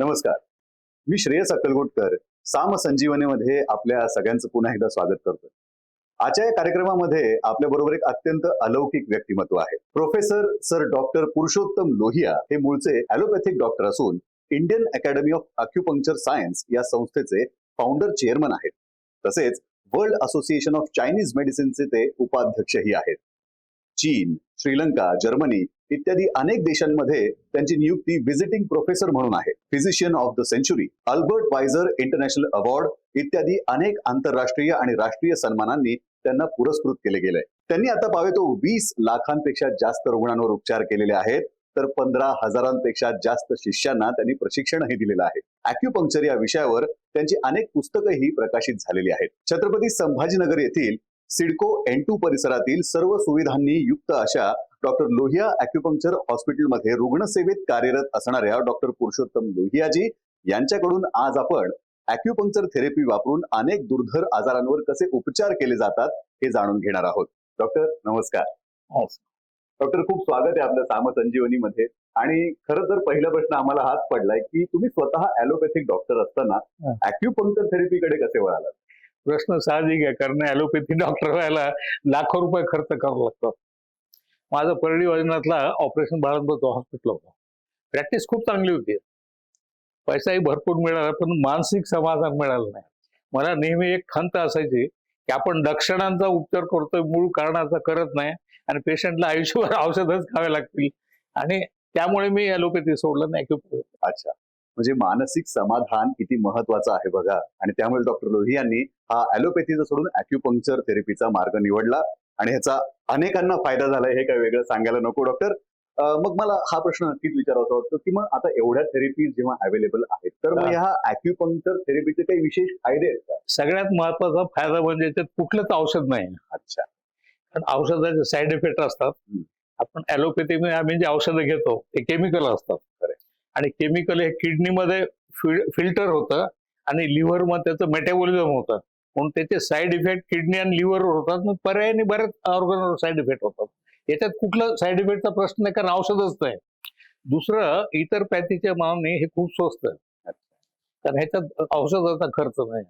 नमस्कार. मी श्रेयस अक्कलकोटकर. साम संजीवनीमध्ये आपल्या सगळ्यांचं पुन्हा एकदा स्वागत करतोय. आजच्या या कार्यक्रमामध्ये आपल्या बरोबर एक अत्यंत अलौकिक व्यक्तिमत्व आहे. Professor sir doctor Purushottam Lohia हे मूळचे ॲलोपॅथिक डॉक्टर असून इंडियन अकॅडमी ऑफ अक्युपंक्चर सायन्स या संस्थेचे फाउंडर चेअरमन आहेत. तसेच वर्ल्ड असोसिएशन ऑफ चायनीज मेडिसिनचे ते उपाध्यक्षही आहेत. चीन, श्रीलंका, जर्मनी इत्यादी अनेक देशांमध्ये त्यांची नियुक्ती व्हिजिटिंग प्रोफेसर म्हणून आहे. Physician of the century, Albert वायझर इंटरनॅशनल अवॉर्ड इत्यादी अनेक आंतरराष्ट्रीय आणि राष्ट्रीय सन्मानांनी त्यांना पुरस्कृत केले गेले. त्यांनी आता पावेतो 20 लाखांपेक्षा जास्त रुग्णांवर उपचार केलेले आहेत, तर 15,000पेक्षा जास्त शिष्यांना त्यांनी प्रशिक्षणही दिलेलं आहे. अॅक्युपंक्चर या विषयावर त्यांची अनेक पुस्तकंही प्रकाशित झालेली आहेत. छत्रपती संभाजीनगर येथील सिडको N2 परिसरातील सर्व सुविधांनी युक्त अशा डॉक्टर लोहिया अॅक्युपंक्चर हॉस्पिटलमध्ये रुग्णसेवेत कार्यरत असणाऱ्या डॉक्टर पुरुषोत्तम लोहियाजी यांच्याकडून आज आपण अॅक्युपंक्चर थेरपी वापरून अनेक दुर्धर आजारांवर कसे उपचार केले जातात हे जाणून घेणार आहोत. डॉक्टर नमस्कार. डॉक्टर, खूप स्वागत आहे आपल्या साम संजीवनीमध्ये. आणि खरं तर पहिला प्रश्न आम्हाला हाच पडलाय की तुम्ही स्वतः ॲलोपॅथिक डॉक्टर असताना अॅक्युपंक्चर थेरपीकडे कसे वळालात? प्रश्न साहजिक आहे, कारण ॲलोपॅथी डॉक्टर व्हायला लाखो रुपये खर्च करावा लागतो. माझं परळी वजनातला ऑपरेशन बाळांबत हॉस्पिटल होतं. प्रॅक्टिस खूप चांगली होती, पैसाही भरपूर मिळाला, पण मानसिक समाधान मिळालं नाही. मला नेहमी एक खंत असायची की आपण लक्षणांचा उपचार करतोय, मूळ कारणाचा करत नाही, आणि पेशंटला आयुष्यभर औषधच खावे लागतील, आणि त्यामुळे मी ॲलोपॅथी सोडलं नाही. अच्छा, म्हणजे मानसिक समाधान किती महत्वाचं आहे बघा. आणि त्यामुळे डॉक्टर लोहियांनी हा ॲलोपॅथीचा सोडून अॅक्युपंक्चर थेरपीचा मार्ग निवडला आणि ह्याचा अनेकांना फायदा झालाय, हे काय वेगळं सांगायला नको. डॉक्टर, मग मला हा प्रश्न नक्कीच विचारायचा वाटतो की मग आता एवढ्या थेरपीज जेव्हा अवेलेबल आहेत, तर मग ह्या अॅक्युपंक्चर थेरपीचे काही विशेष फायदे आहेत का? सगळ्यात महत्वाचा फायदा म्हणजे याच्यात कुठलंच औषध नाही. अच्छा. कारण औषधाचे साईड इफेक्ट असतात. आपण ॲलोपॅथीमध्ये आम्ही जे औषधं घेतो ते केमिकल असतात, आणि केमिकल हे किडनीमध्ये फिल्टर होतं आणि लिव्हरमध्ये त्याचं मेटाबॉलिझम होतं, म्हणून त्याचे साईड इफेक्ट किडनी आणि लिव्हरवर होतात. मग पर्यायाने बरेच ऑर्गनवर साईड इफेक्ट होतात. याच्यात कुठलं साईड इफेक्टचा प्रश्न नाही, कारण औषधच नाही. दुसरं, इतर पॅथीच्या मानाने हे खूप स्वस्त आहे, कारण ह्याच्यात औषधाचा खर्च नाही.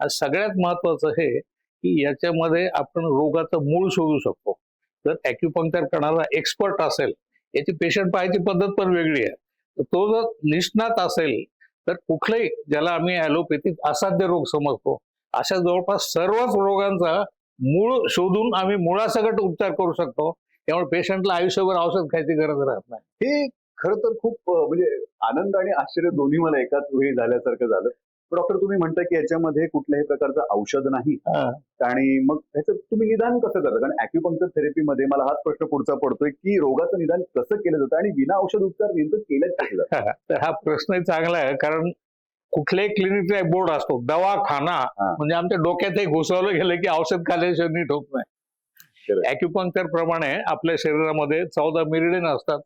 आणि सगळ्यात महत्वाचं हे की याच्यामध्ये आपण रोगाचं मूळ शोधू शकतो. जर अॅक्युपंक्चर करणारा एक्सपर्ट असेल, याची पेशंट पाहायची पद्धत पण वेगळी आहे, तर तो जर निष्णात असेल तर कुठलाही, ज्याला आम्ही ॲलोपॅथिक असाध्य रोग समजतो, अशा जवळपास सर्वच रोगांचा मूळ शोधून आम्ही मुळासकट उपचार करू शकतो. त्यामुळे पेशंटला आयुष्यभर औषध खायची गरज राहत नाही. हे खरं तर खूप म्हणजे आनंद आणि आश्चर्य दोन्ही मला एकाच वेळी झाल्यासारखं झालं. डॉक्टर, तुम्ही म्हणता की याच्यामध्ये कुठल्याही प्रकारचं औषध नाही, आणि मग ह्याचं तुम्ही निदान कसं करता? कारण अॅक्युपंक्चर थेरपीमध्ये मला हाच प्रश्न पुढचा पडतोय की रोगाचं निदान कसं केलं जातं आणि विना औषध उपचार नेमकं केलं कसं जातं? तर हा प्रश्नही चांगला आहे, कारण कुठल्याही क्लिनिकचा एक बोर्ड असतो, दवाखाना. म्हणजे आमच्या डोक्यातही घुसवलं गेलं की औषध खाल्ल्याशिवाय नीट होत नाही. अॅक्युपंक्चर प्रमाणे आपल्या शरीरामध्ये 14 मेरिडियन असतात,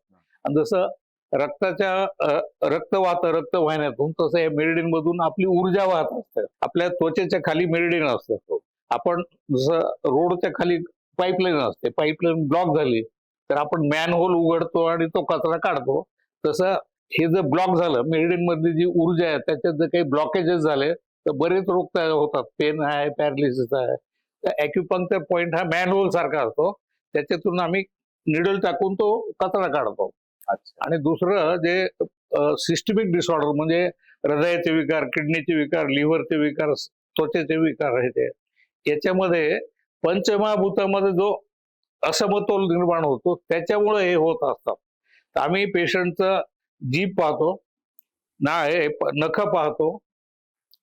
आणि जसं रक्त वाहतं रक्तवाहिन्यातून, तसं या मेरिडियन मधून आपली ऊर्जा वाहत असते. आपल्या त्वचेच्या खाली मेरिडियन असतं. आपण जसं रोडच्या खाली पाईपलाईन असते, पाईपलाईन ब्लॉक झाली तर आपण मॅनहोल उघडतो आणि तो कचरा काढतो. तसं हे जर ब्लॉक झालं, मेरिडियन मधली जी ऊर्जा आहे त्याच्यात जर काही ब्लॉकेजेस झाले तर बरेच रोग तयार होतात. पेन आहे, पॅरालिसिस आहे. तर अॅक्युपंक्चर पॉइंट हा मॅनहोल सारखा असतो, त्याच्यातून आम्ही निडल टाकून तो कचरा काढतो. आणि दुसरं जे सिस्टमिक डिसऑर्डर, म्हणजे हृदयाचे विकार, किडनीचे विकार, लिव्हरचे विकार, त्वचेचे विकार आहे, ते याच्यामध्ये पंचमहाभूतामध्ये जो असमतोल निर्माण होतो त्याच्यामुळे हे होत असतात. तर आम्ही पेशंटचं जीभ पाहतो, नख पाहतो,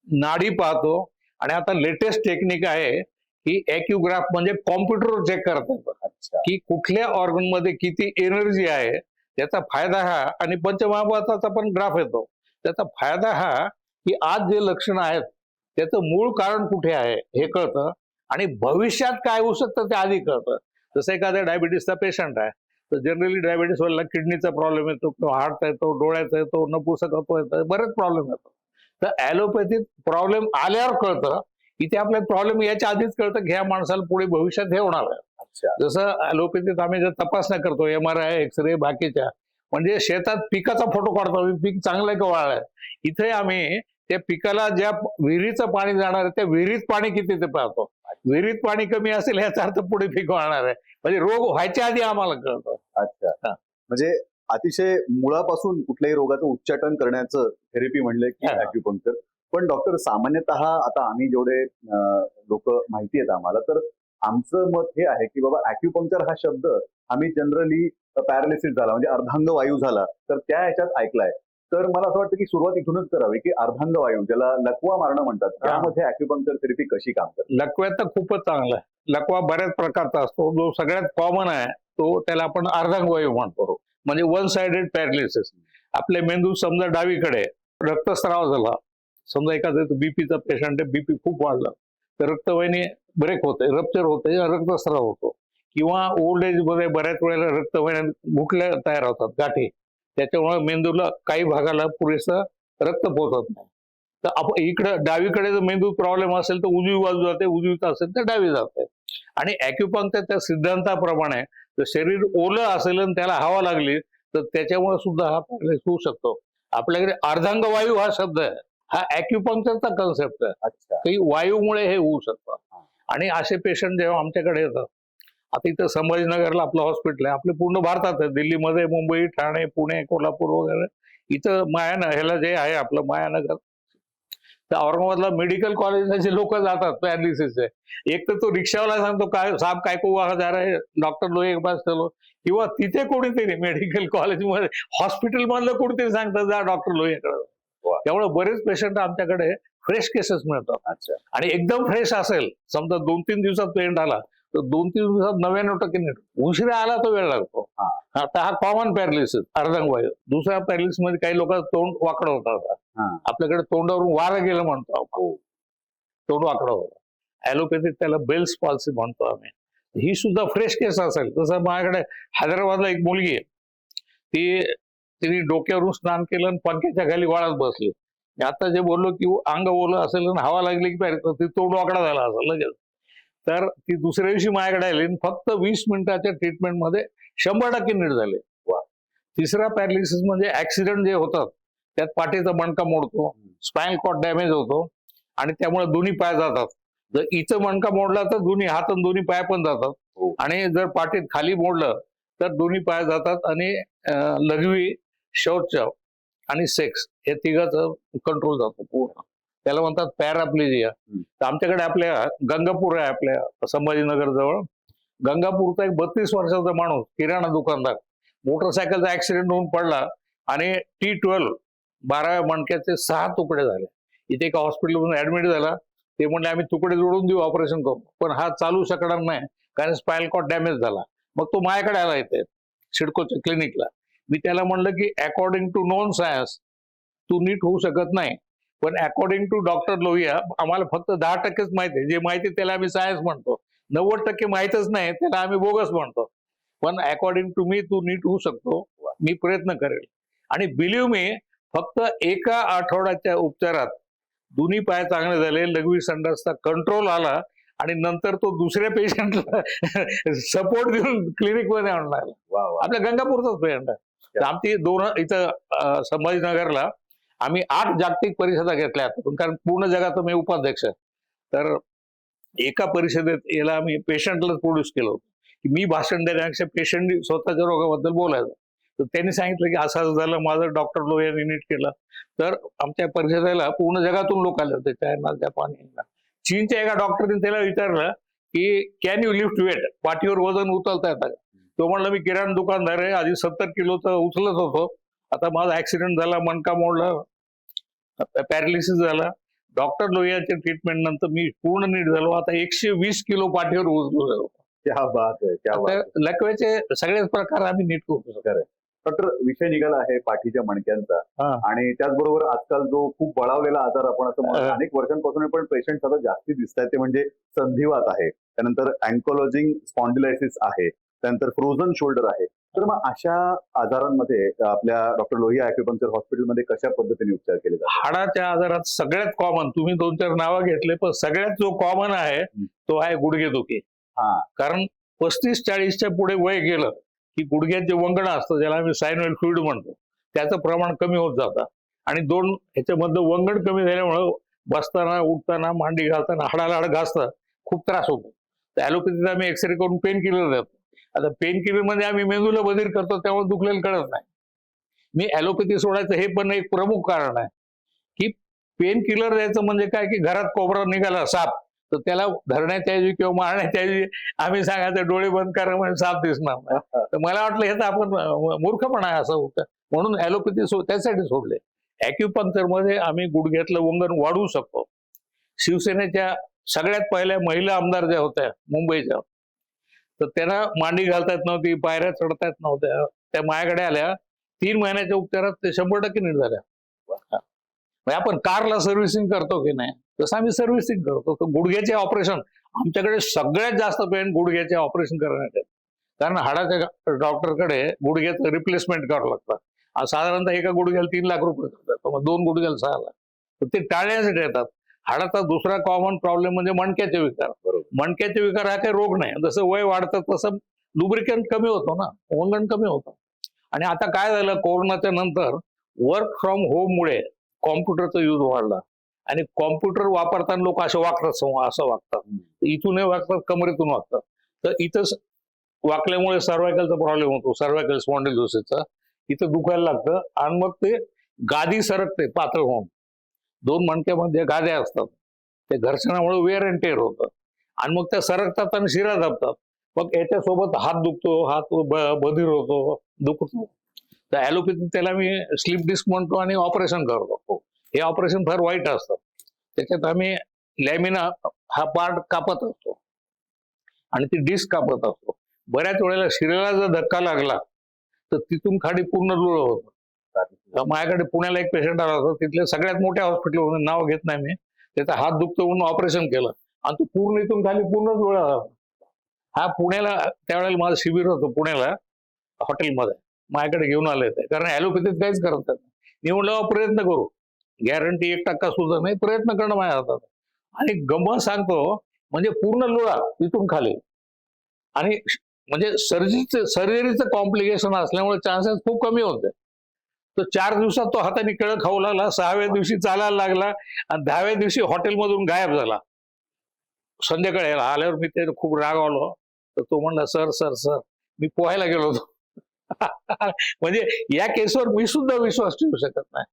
नाडी पाहतो, आणि आता लेटेस्ट टेक्निक आहे की अॅक्युग्राफ, म्हणजे कॉम्प्युटरवर चेक करतात की कुठल्या ऑर्गन मध्ये किती एनर्जी आहे. त्याचा फायदा हा, आणि पंचमहाभूताचा पण ग्राफ येतो, त्याचा फायदा हा की आज जे लक्षण आहेत त्याचं मूळ कारण कुठे आहे हे कळतं, आणि भविष्यात काय होऊ शकतं ते आधी कळतं. जसं एखाद्या डायबिटीसचा पेशंट आहे, तर जनरली डायबिटीस वाला किडनीचा प्रॉब्लेम येतो, किंवा हार्टचा येतो, डोळ्याचा येतो, नपुसकत्व येतं, बरेच प्रॉब्लेम येतो. तर ॲलोपॅथीत प्रॉब्लेम आल्यावर कळतं, इथे आपले प्रॉब्लेम याच्या आधीच कळतं की ह्या माणसाला पुढे भविष्यात हे होणार आहे. जसं ॲलोपॅथीत आम्ही जर तपासण्या करतो, MRI, एक्सरे, बाकीच्या, म्हणजे शेतात पिकाचा फोटो काढतो, पीक चांगलं आहे का वाळलंय. इथे आम्ही त्या पिकाला ज्या विहिरीचं पाणी जाणार आहे त्या विहिरीत पाणी किती ते पाहतो. विहिरीत पाणी कमी असेल याचा अर्थ पुढे पीक वाळणार आहे. म्हणजे रोग व्हायच्या आधी आम्हाला कळतं. अच्छा. हा. म्हणजे अतिशय मुळापासून कुठल्याही रोगाचं उच्चाटन करण्याचं थेरपी म्हणले की हा. ॲक्युपंक्चर. पण डॉक्टर सामान्यतः आता आम्ही जेवढे लोक माहिती आहेत आम्हाला, तर आमचं मत हे आहे की बाबा ॲक्युपंक्चर हा शब्द आम्ही जनरली पॅरालिसिस झाला म्हणजे अर्धांग वायू झाला तर त्या ह्याच्यात ऐकलाय. तर मला असं वाटतं की सुरुवात इथूनच करावी की अर्धांग वायू ज्याला लकवा मारणं म्हणतात त्यामध्ये ॲक्युपंक्चर थेरपी कशी काम करते. लकव्यात तर खूपच चांगलं आहे. लकवा बऱ्याच प्रकारचा असतो. जो सगळ्यात कॉमन आहे तो त्याला आपण अर्धांगवायू म्हणतो. म्हणजे वन साइडेड पॅरालिसिस. आपल्या मेंदू समजा डावीकडे रक्तस्राव झाला, समजा एखादा बीपीचा पेशंट आहे, बीपी खूप वाढला तर रक्तवाहिनी ब्रेक होते, रप्चर होते, रक्तस्राव होतो. किंवा ओल्ड एज मध्ये बऱ्याच वेळेला रक्तवाहिन्या गुठल्या तयार होतात, गाठी. त्याच्यामुळे मेंदूला काही भागाला पुरेसं रक्त पोहोचत नाही. तर आपण इकडं डावीकडे जर मेंदू प्रॉब्लेम असेल तर उजवी बाजू जाते, उजवीचा असेल तर डावी जाते. आणि ॲक्युपंक्चरच्या सिद्धांताप्रमाणे जर शरीर ओलं असेल आणि त्याला हवा लागली तर त्याच्यामुळे सुद्धा हा पॅरालिसिस होऊ शकतो. आपल्याकडे अर्धांग वायू हा शब्द आहे, हा ॲक्युपंक्चरचा कन्सेप्ट आहे. अच्छा. काही वायूमुळे हे होऊ शकतं. आणि असे पेशंट जेव्हा आमच्याकडे येतात, आता इथं संभाजीनगरला आपलं हॉस्पिटल आहे, आपले पूर्ण भारतात आहे, दिल्लीमध्ये, मुंबई, ठाणे, पुणे, कोल्हापूर वगैरे. इथं ह्याला जे आहे आपलं मायानगर, तर औरंगाबादला मेडिकल कॉलेजचे लोक जातात पॅरालिसिसचे. एक तर तो रिक्षावाला सांगतो काय साहेब काय को वहां जा रहे डॉक्टर लोहे के पास चलो, किंवा तिथे कोणीतरी मेडिकल कॉलेजमध्ये हॉस्पिटल मधलं कोणीतरी सांगतं जा डॉक्टर लोहेकडे. वा. त्यामुळे बरेच पेशंट आमच्याकडे फ्रेश केसेस मिळतात. अच्छा. आणि एकदम फ्रेश असेल, समजा 2-3 दिवसात पेशंट आला तर 2-3 दिवसात 99% नीट. उशिरा आला तर वेळ लागतो. हा. आता हा कॉमन पॅरालिसिस अर्धांगवायू. दुसऱ्या पॅरालिसिस मध्ये काही लोक तोंड वाकडं होतात. हा. आपल्याकडे तोंडावरून वारं गेलं म्हणतो आपण, तोंड वाकडं होतं. ॲलोपॅथीत त्याला बेल्स पॉल्सी म्हणतो आम्ही. ही सुद्धा फ्रेश केस असेल. तसं माझ्याकडे हैदराबादला एक मुलगी आहे, तिने डोक्यावरून स्नान केलं आणि पंख्याच्या खाली वाळत बसली. मी आता जे बोललो की अंग ओलं असेल आणि हवा लागली की ती तोंड वाकडा झाला असेल लगेच. तर ती दुसऱ्या दिवशी माझ्याकडे आली आणि फक्त 20 मिनिटाच्या ट्रीटमेंटमध्ये 100% नीट झाले. वा. तिसरा पॅरालिसिस म्हणजे ऍक्सिडेंट जे होतात त्यात पाठीचा मणका मोडतो, स्पायनल कॉर्ड डॅमेज होतो आणि त्यामुळे दोन्ही पाय जातात. जर इथं मणका मोडला तर दोन्ही हात आणि दोन्ही पाय पण जातात. हो. आणि जर पाठीत खाली मोडलं तर दोन्ही पाय जातात आणि लघवी, शौच आणि सेक्स हे तिघाचं कंट्रोल जातो पूर्ण. त्याला म्हणतात पॅराप्लेजिया. तर आमच्याकडे आपल्या गंगापूर आहे, आपल्या संभाजीनगर जवळ. गंगापूरचा एक 32 वर्षाचा माणूस, किराणा दुकानदार, मोटरसायकलचा ऍक्सिडेंट होऊन पडला आणि T12 12व्या मणक्याचे 6 तुकडे झाले. इथे एका हॉस्पिटलमध्ये ऍडमिट झाला. ते म्हणले आम्ही तुकडे जोडून देऊ, ऑपरेशन करू, पण हा चालू शकणार नाही कारण स्पायनल कॉर्ड डॅमेज झाला. मग तो माझ्याकडे आला इथे सिडकोच्या क्लिनिकला. मी त्याला म्हणलं की अकॉर्डिंग टू नॉन सायन्स तू नीट होऊ शकत नाही, पण अकॉर्डिंग टू डॉक्टर लोहिया आम्हाला फक्त 10%च माहिती आहे. जे माहिती त्याला आम्ही सायन्स म्हणतो. 90% माहितच नाही त्याला आम्ही बोगस म्हणतो. पण अकॉर्डिंग टू मी तू नीट होऊ शकतो, मी प्रयत्न करेल. आणि बिलीव्ह मी, फक्त एका आठवड्याच्या उपचारात दोन्ही पाय चांगले झाले, लघवी संडासचा कंट्रोल आला आणि नंतर तो दुसऱ्या पेशंटला सपोर्ट देऊन क्लिनिक मध्ये आणला. आपल्या गंगापूरचाच पेशंट आहे. तर आमची दोन इथं संभाजीनगरला आम्ही 8 जागतिक परिषदा घेतल्या, कारण पूर्ण जगात मी उपाध्यक्ष आहे. तर एका परिषदेत याला आम्ही पेशंटलाच प्रोड्यूस केलं होतं की मी भाषण देण्यापेक्षा पेशंटनी स्वतःच्या रोगाबद्दल बोलायचं. तर त्यांनी सांगितलं की असं झालं, माझं डॉक्टर लोहियांनी नीट केलं. तर आमच्या परिषदेला पूर्ण जगातून लोक आले होते, चायना, जपान, इंग्लंड. चीनच्या एका डॉक्टरने त्याला विचारलं की कॅन यू लिफ्ट वेट, पाठीवर वजन उचलता येतं. तो म्हणला मी किराणा दुकानदार आहे, आधी 70 किलोचं उचलत होतो, आता माझा ऍक्सिडेंट झाला, मणका मोडला, पॅरालिसिस झाला. डॉक्टर लोहियाच्या ट्रीटमेंट नंतर मी पूर्ण नीट झालो. आता 120 किलो पाठीवर उचलू झालो. क्या बात आहे, क्या बात आहे. लकव्याचे सगळेच प्रकार आम्ही नीट करू शकतो. डॉक्टर, विषय निघाला आहे पाठीच्या मणक्यांचा, आणि त्याचबरोबर आजकाल जो खूप बळावलेला आजार आपण असं म्हणतो, अनेक वर्षांपासून पण पेशंट आता जास्ती दिसत आहेत, ते म्हणजे संधिवात आहे, त्यानंतर अँकोलॉजिंग स्पॉन्डिलायसिस आहे, त्यानंतर फ्रोझन शोल्डर आहे. तर मग अशा आजारांमध्ये आपल्या डॉक्टर लोहिया ॲक्युपंक्चर हॉस्पिटलमध्ये कशा पद्धतीने उपचार केले जातात? हाडाच्या आजारात सगळ्यात कॉमन, तुम्ही 2-4 नावं घेतले, पण सगळ्यात जो कॉमन आहे तो आहे गुडघेदुखी. कारण 35-40च्या पुढे वय गेलं की गुडघ्यात जे वंगण असतं ज्याला आम्ही सायनोइड फ्लुइड म्हणतो त्याचं प्रमाण कमी होत जातं आणि दोन ह्याच्यामधलं वंगण कमी झाल्यामुळं बसताना उठताना मांडी घालताना हाडाला हाड घासतं खूप त्रास होतो. तर ॲलोपॅथीत आम्ही एक्सरे करून पेन किलर देतो. आता पेन किलर मध्ये आम्ही मेंदूला बधीर करतो त्यामुळे दुखलेलं कळत नाही. मी ॲलोपॅथी सोडायचं हे पण एक प्रमुख कारण आहे की पेन किलर द्यायचं म्हणजे काय की घरात कोबरा निघाला साप तर त्याला धरण्याच्या ऐवजी किंवा मारण्याच्या ऐवजी आम्ही सांगायचं डोळे बंद करा म्हणजे साप दिसणार नाही. तर मला वाटलं हे तर आपण मूर्खपणा आहे असं होतं म्हणून ॲलोपॅथी त्यासाठी सोडले. ॲक्युपंक्चर मध्ये आम्ही गुडघ्यातलं वंगण वाढवू शकतो. शिवसेनेच्या सगळ्यात पहिल्या महिला आमदार ज्या होत्या मुंबईच्या तर त्यांना मांडी घालता येत नव्हती, पायऱ्या चढता येत नव्हत्या, त्या माझ्याकडे आल्या 3 महिन्याच्या उपचारात ते 100% नीट झाल्या. म्हणजे आपण कारला सर्व्हिसिंग करतो की नाही तसं आम्ही सर्व्हिसिंग करतो. तर गुडघ्याचे ऑपरेशन आमच्याकडे सगळ्यात जास्त पेन गुडघ्याचे ऑपरेशन करण्यात येत कारण हाडाच्या डॉक्टरकडे गुडघ्याचं रिप्लेसमेंट करावं लागतं. साधारणतः एका गुडघ्याला 3 लाख रुपये जातात, मग 2 गुडघ्याला 6 लाख. तर ते टाळण्यासाठी येतात. हाडाचा दुसरा कॉमन प्रॉब्लेम म्हणजे मणक्याचे विकार. मणक्याचे विकार हा काही रोग नाही, जसं वय वाढतं तसं लुब्रिकंट कमी होतो ना, वंगण कमी होतं. आणि आता काय झालं कोरोनाच्या नंतर वर्क फ्रॉम होम मुळे कॉम्प्युटरचा यूज वाढला आणि कॉम्प्युटर वापरताना लोक असे वागतात असं वागतात, इथूनही वागतात कमरेतून वागतात. तर इथं वाकल्यामुळे सर्वायकलचा प्रॉब्लेम होतो, सर्वायकल स्पॉन्डिलोसिसचा. इथं दुखायला लागतं आणि मग ते गादी सरकते पातळ होऊन. 2 मणक्यामध्ये गाद्या असतात, ते घर्षणामुळे वेअर अँड टेअर होतं आणि मग त्या सरकतात आणि शिरा दाबतात. मग याच्यासोबत हात दुखतो, हात बधीर होतो, दुखतो. तर ॲलोपॅथी त्याला मी स्लिप डिस्क म्हणतो आणि ऑपरेशन करतो. हे ऑपरेशन फार वाईट असतं. त्याच्यात आम्ही लॅमिना हा पार्ट कापत असतो आणि ती डिस्क कापत असतो. बऱ्याच वेळेला शिरेला जर धक्का लागला तर तिथून खाली पूर्ण लुळं होतं. माझ्याकडे पुण्याला एक पेशंट आला होता, तिथल्या सगळ्यात मोठ्या हॉस्पिटलमधून नाव घेत नाही मी, त्याचा हात दुखतो म्हणून ऑपरेशन केलं आणि तो पूर्ण इथून खाली पूर्ण लुळा झाला. हा पुण्याला त्यावेळेला माझं शिबिर होतं पुण्याला हॉटेलमध्ये, माझ्याकडे घेऊन आले ते कारण ॲलोपॅथीत काहीच करत नाही. मी म्हणलं प्रयत्न करू, गॅरंटी 1% सुद्धा नाही, प्रयत्न करणं माझ्या हातात. आणि गंमत सांगतो म्हणजे पूर्ण लुळा तिथून खाली आणि म्हणजे सर्जरीचं कॉम्प्लिकेशन असल्यामुळे चान्सेस खूप कमी होते. तर 4 दिवसात तो हाताने केळं खाऊ लागला, 6व्या दिवशी चालायला लागला आणि 10व्या दिवशी हॉटेलमधून गायब झाला. संध्याकाळी आल्यावर मी ते खूप रागावलो. तर तो म्हणला सर सर सर मी पोहायला गेलो होतो. म्हणजे या केसवर मी सुद्धा विश्वास ठेवू शकत नाही.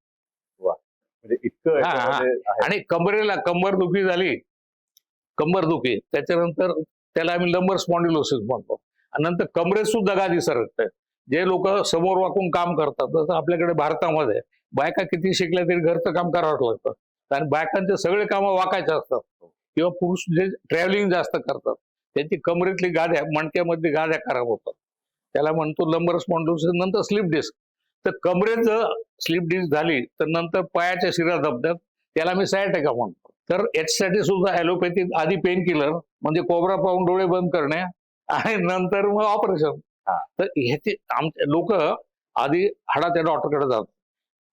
म्हणजे इतकं याच्यामध्ये आहे. आणि कंबरदुखी झाली, कंबरदुखी त्याच्यानंतर त्याला आम्ही लंबर स्पॉन्डिलोसिस म्हणतो आणि नंतर कमरेत सुद्धा गादी सरकते. जे लोक समोर वाकून काम करतात, जसं आपल्याकडे भारतामध्ये बायका किती शिकल्या तरी घरचं काम करावं लागतं कारण बायकांचे सगळे कामं वाकायचे असतात किंवा पुरुष जे ट्रॅव्हलिंग जास्त करतात त्यांची कमरेतली गाद्या मणक्यामधली गाद्या खराब होतात. त्याला म्हणतो लंबर स्पॉन्डिलोसिस. नंतर स्लिप डिस्क. तर कमरेत जर स्लिप डिस्क झाली तर नंतर पायाच्या शिरा दबतात, त्याला मी सायटिका म्हणतो. तर याच्यासाठी सुद्धा ॲलोपॅथीत आधी पेन किलर म्हणजे कोबरा पाहून डोळे बंद करणे आणि नंतर मग ऑपरेशन. तर ह्याचे आमचे लोक आधी हाडाच्या डॉक्टरकडे जातात,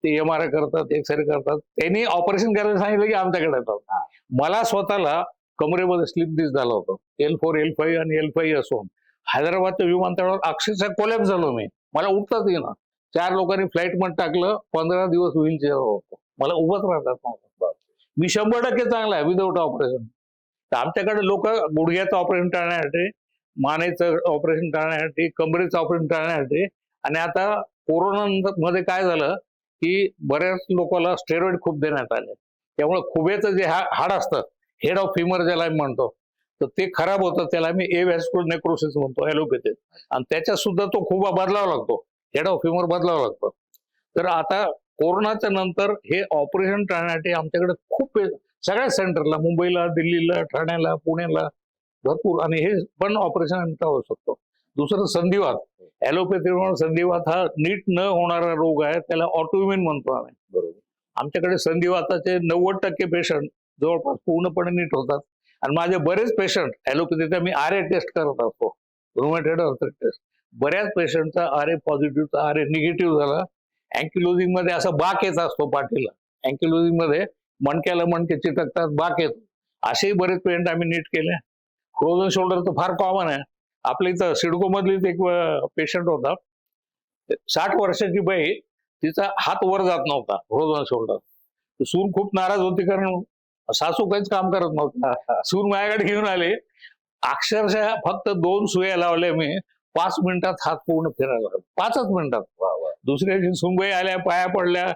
ते MRI करतात, एक्सरे करतात, त्यांनी ऑपरेशन करायला सांगितलं की आमच्याकडे येतात. मला स्वतःला कमरेमध्ये स्लिप डिस्क झालं होतं, L4, L5 आणि L5 असून हैदराबादच्या विमानतळावर अक्षरशः कोलॅप्स झालो मी. मला उठताच येईना. 4 लोकांनी फ्लाईटमध्ये टाकलं, 15 दिवस व्हीलचेअरवर होतो, मला उभंच राहतात नव्हतं. मी 100% चांगला आहे विदाऊट ऑपरेशन. तर आमच्याकडे लोक गुडघ्याचं ऑपरेशन टाळण्यासाठी, मानेचं ऑपरेशन टाळण्यासाठी, कमरेचं ऑपरेशन टाळण्यासाठी आणि आता कोरोना मध्ये काय झालं की बऱ्याच लोकांना स्टेरॉइड खूप देण्यात आले, त्यामुळे खुब्याचं जे हाड असतं हेड ऑफ फिमर ज्याला आम्ही म्हणतो तर ते खराब होतं, त्याला आम्ही एव्हॅस्क्युलर नेक्रोसिस म्हणतो ॲलोपॅथीत आणि त्याच्यात सुद्धा तो खुबा बदलावा लागतो, हेड ऑफ फिमर बदलावं लागतं. तर आता कोरोनाच्या नंतर हे ऑपरेशन टाळण्यासाठी आमच्याकडे खूप सगळ्या सेंटरला, मुंबईला, दिल्लीला, ठाण्याला, पुण्याला भरपूर, आणि हे पण ऑपरेशन आम्ही टाळू शकतो. दुसरं संधिवात. ॲलोपॅथीवर संधिवात हा नीट न होणारा रोग आहे, त्याला ऑटोइम्युन म्हणतो आम्ही. बरोबर. आमच्याकडे संधिवाताचे 90% पेशंट जवळपास पूर्णपणे नीट होतात आणि माझे बरेच पेशंट ॲलोपॅथीचा मी RA टेस्ट करत असतो, रुमॅटॉइड आर्थरायटिस टेस्ट. बऱ्याच पेशंटचा RA पॉझिटिव्हचा RA निगेटिव्ह झाला. अँकिलोजिंग मध्ये असा बाक येत असतो पाठीला, अँकिलोजिंग मध्ये मणक्याला मणके चिटकतात, बाक येतो. असेही बरेच पेशंट आम्ही नीट केले. फ्रोझन शोल्डर तर फार कॉमन आहे. आपल्या इथं सिडको मधलीच एक पेशंट होता, 60 वर्षाची बाई, तिचा हात वर जात नव्हता रोज शोल्डर. सून खूप नाराज होती, कारण सासू काहीच काम करत नव्हती. सून माझ्याकडे घेऊन आले, अक्षरशः फक्त 2 सुया लावल्या मी, 5 मिनिटात हात पूर्ण फिरायला लागला. 5च मिनिटात. वा वा. दुसऱ्या दिवशी सुनबाई आल्या, पाया पडल्या,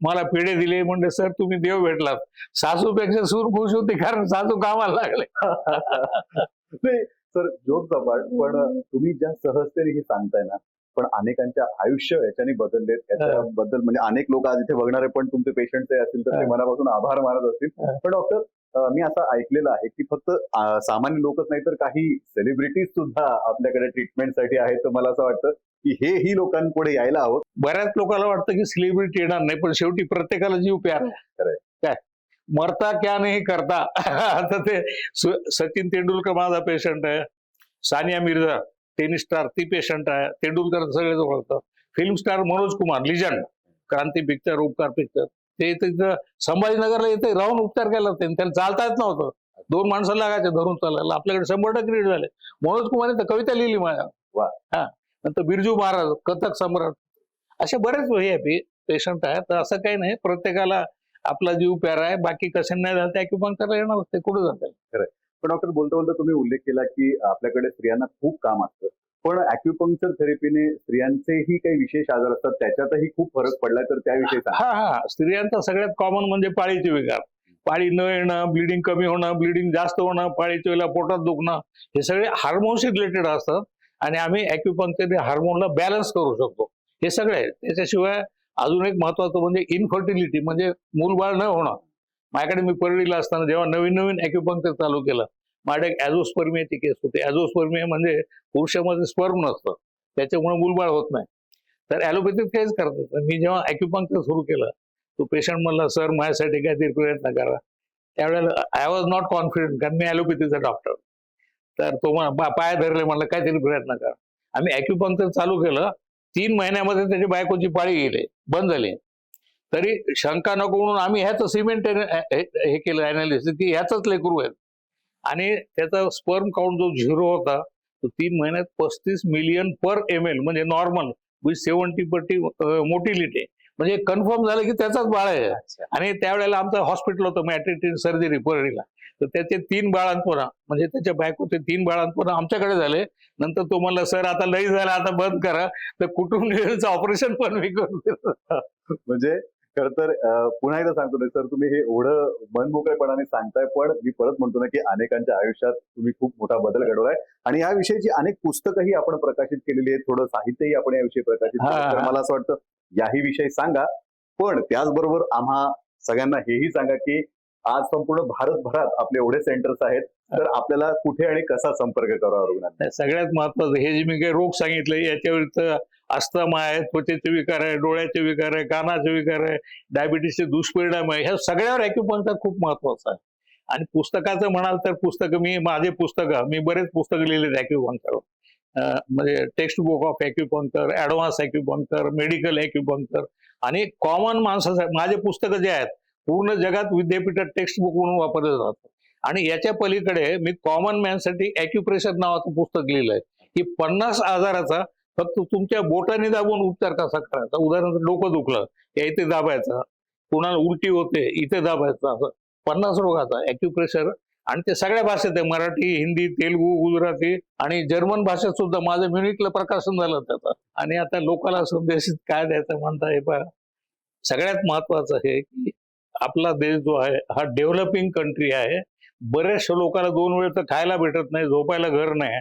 मला पेढे दिले, म्हणले सर तुम्ही देव भेटलात. सासूपेक्षा सून खुश होती, कारण सासू कामाला लागले. नाही सर, जोक सपाट, पण तुम्ही ज्या सहजतेने हे सांगताय ना, पण अनेकांच्या आयुष्य याच्याने बदललेत. याच्याबद्दल म्हणजे अनेक लोक आज इथे बघणारे पण तुमचे पेशंट असतील तर ते मनापासून आभार मानत असतील. पण डॉक्टर, मी असं ऐकलेलं आहे की फक्त सामान्य लोकच नाही तर काही सेलिब्रिटीज सुद्धा आपल्याकडे ट्रीटमेंटसाठी आहेत. तर मला असं वाटतं की हेही लोकांपुढे यायला हवं. बऱ्याच लोकांना वाटतं की सेलिब्रिटी येणार नाही, पण शेवटी प्रत्येकाला जीव प्यार आहे. खरंय. काय मरता क्या नाही करता. आता ते सचिन तेंडुलकर माझा पेशंट आहे, सानिया मिर्झा टेनिस स्टार ती पेशंट आहे, तेंडुलकर सगळेच ओळखतात. Film star Manoj Kumar legend, Kranti picture, Upkar picture, ते तिथं संभाजीनगरला येते राहून उपचार केला होते. त्याला चालता येत नव्हतं, 2 माणसं लागायचे धरून चालायला. आपल्याकडे 100% रीड झाले. मनोज कुमारने तर कविता लिहिली माझ्या. वा. हा, नंतर बिरजू महाराज, कथक सम्राट, असे बरेच हे पेशंट आहेत. तर असं काही नाही, प्रत्येकाला आपला जीव प्यारा आहे. बाकी कसे नाही झालं त्या अॅक्युपंक्चरला येणार, ते कुठे जातात. पण डॉक्टर, बोलता बोलता तुम्ही उल्लेख केला की आपल्याकडे स्त्रियांना खूप काम असतं, पण अॅक्युपंक्चर थेरपीने स्त्रियांचेही काही विशेष आजार असतात, त्याच्यातही खूप फरक पडलाय, तर त्याविषयी सांगा. हा, स्त्रियांचा सगळ्यात कॉमन म्हणजे पाळीचे विकार. पाळी न येणं, ब्लिडिंग कमी होणं, ब्लिडिंग जास्त होणं, पाळीच्या वेळेला पोटात दुखणं, हे सगळे हार्मोन्सशी रिलेटेड असतात. आणि आम्ही अॅक्युपंक्चर हार्मोनला बॅलन्स करू शकतो. हे सगळे. त्याच्याशिवाय अजून एक महत्वाचं म्हणजे इनफर्टिलिटी, म्हणजे मूलबाळ न होणं. माझ्याकडे मी परळीला असताना जेव्हा नवीन नवीन अॅक्युपंक्चर चालू केलं, माझ्याकडे एक ॲझोस्पर्मियाची केस होती. ॲझोस्पर्मिया म्हणजे पुरुषामध्ये स्पर्म नसतं, त्याच्यामुळे मूलबाळ होत नाही. तर ॲलोपॅथीत काहीच करतात. मी जेव्हा अॅक्युपंक्चर सुरू केलं, तो पेशंट म्हणला सर माझ्यासाठी काहीतरी प्रयत्न करा. त्यावेळेला आय वॉज नॉट कॉन्फिडंट, कारण मी ॲलोपॅथीचा डॉक्टर. तर तो पाय धरले, म्हणलं काहीतरी प्रयत्न करा. आम्ही अॅक्युपंक्चर चालू केलं, 3 महिन्यामध्ये त्याची बायकोची पाळी गेली, बंद झाली. तरी शंका नको म्हणून आम्ही ह्याचं सिमेंट हे केलं अनालिसिस की ह्याचंच लेकरू आहे. आणि त्याचा स्पर्म काउंट जो 0 होता, तो 3 महिन्यात 35 मिलियन पर ml, म्हणजे नॉर्मल विथ 70% मोटिलिटी, म्हणजे कन्फर्म झालं की त्याचाच बाळ आहे. आणि त्यावेळेला आमचं हॉस्पिटल होतं मॅटर्निटी सर्जरी परळीला. तर त्याचे 3 बाळंतपणा, म्हणजे त्याच्या बायकोचे 3 बाळंतपणा आमच्याकडे झाले. नंतर तो म्हणला सर आता लई झालं, आता बंद करा. तर कुटुंब ऑपरेशन पण मी करून देतो. म्हणजे खर तर पुन्हा एकदा सांगतो ना सर, तुम्ही हे एवढं मनमोकळेपणाने सांगताय, पण मी परत म्हणतो ना की अनेकांच्या आयुष्यात तुम्ही खूप मोठा बदल घडवलाय आणि याविषयीची अनेक पुस्तकही आपण प्रकाशित केलेली आहेत, थोडं साहित्यही आपण याविषयी प्रकाशित केलं. तर मला असं वाटतं याही विषयी सांगा, पण त्याचबरोबर आम्हा सगळ्यांना हेही सांगा की आज संपूर्ण भारतभरात आपले एवढे सेंटर्स आहेत, तर आपल्याला कुठे आणि कसा संपर्क करावा रुग्णांना? सगळ्यात महत्वाचं हे जे मी काही रोग सांगितले, याच्यावर अस्थमा आहे, त्वचेचे विकार आहे, डोळ्याचे विकार आहे, कानाचे विकार आहे, डायबिटीसचे दुष्परिणाम आहे, ह्या सगळ्यावर अॅक्युपंक्चर खूप महत्वाचं आहे. आणि पुस्तकाचं म्हणाल तर पुस्तकं, मी बरेच पुस्तकं लिहिलेत अॅक्युपंक्चर, म्हणजे text book of acupuncture, advance acupuncture, medical acupuncture. आणि कॉमन माणसासाठी माझे पुस्तकं जे आहेत पूर्ण जगात विद्यापीठात टेक्स्ट बुक म्हणून वापरले जातात. आणि याच्या पलीकडे मी कॉमन मॅनसाठी अॅक्युप्रेशर नावाचं पुस्तक लिहिलंय, की 50 आजाराचा फक्त तुमच्या बोटाने दाबून उपचार कसा करायचा. उदाहरणार्थ डोकं दुखलं, या इथे दाबायचं, कुणाला उलटी होते इथे दाबायचं, असं 50 रोगाचा अॅक्युप्रेशर. आणि ते सगळ्या भाषेत आहे, मराठी, हिंदी, तेलुगू, गुजराती आणि जर्मन भाषेत सुद्धा. माझं म्युनिकला प्रकाशन झालं त्याचं. आणि आता लोकांना संदेशित काय द्यायचं म्हणता, हे पहा, सगळ्यात महत्वाचं आहे की आपला देश जो आहे हा डेव्हलपिंग कंट्री आहे. बऱ्याचशा लोकांना 2 वेळ तर खायला भेटत नाही, झोपायला घर नाही,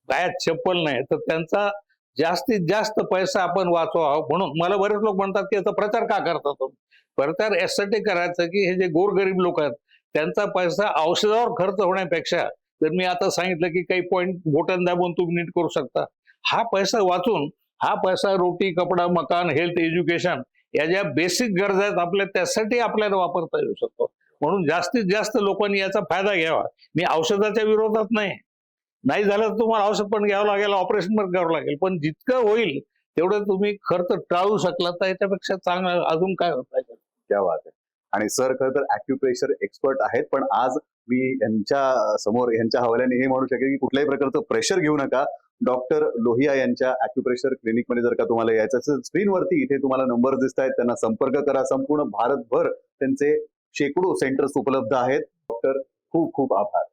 पायात चप्पल नाही. तर त्यांचा जास्तीत जास्त पैसा आपण वाचवा, म्हणून मला बरेच लोक म्हणतात की याचा प्रचार का करता तुम्ही? प्रचार यासाठी करायचा की हे जे गोरगरीब लोक आहेत त्यांचा पैसा औषधावर खर्च होण्यापेक्षा, जर मी आता सांगितलं की काही पॉईंट बोटान दाबून तुम्ही नीट करू शकता, हा पैसा वाचून हा पैसा रोटी, कपडा, मकान, हेल्थ, एज्युकेशन या ज्या बेसिक गरजा आहेत आपल्या, त्यासाठी आपल्याला वापरता येऊ शकतो. म्हणून जास्तीत जास्त लोकांनी याचा फायदा घ्यावा. मी औषधाच्या विरोधात नाही झालं तर तुम्हाला औषध पण घ्यावं लागेल, ऑपरेशन पण करावं लागेल, पण जितकं होईल तेवढं तुम्ही खर्च टाळू शकला तर याच्यापेक्षा चांगलं अजून काय होत पाहिजे. क्या बात आहे. आणि सर खरं तर अॅक्युप्रेशर एक्सपर्ट आहेत, पण आज मी यांच्या समोर यांच्या हवाल्याने हे म्हणू शकेल की कुठल्याही प्रकारचं प्रेशर घेऊ नका. डॉक्टर लोहिया यांच्या अॅक्युप्रेशर क्लिनिकमध्ये जर का तुम्हाला यायचं असेल, स्क्रीनवरती इथे तुम्हाला नंबर दिसत आहेत, त्यांना संपर्क करा. संपूर्ण भारतभर त्यांचे शेकडो सेंटर्स उपलब्ध आहेत. डॉक्टर खूप खूप आभार.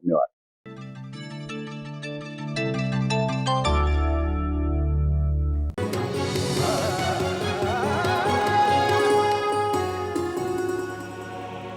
धन्यवाद.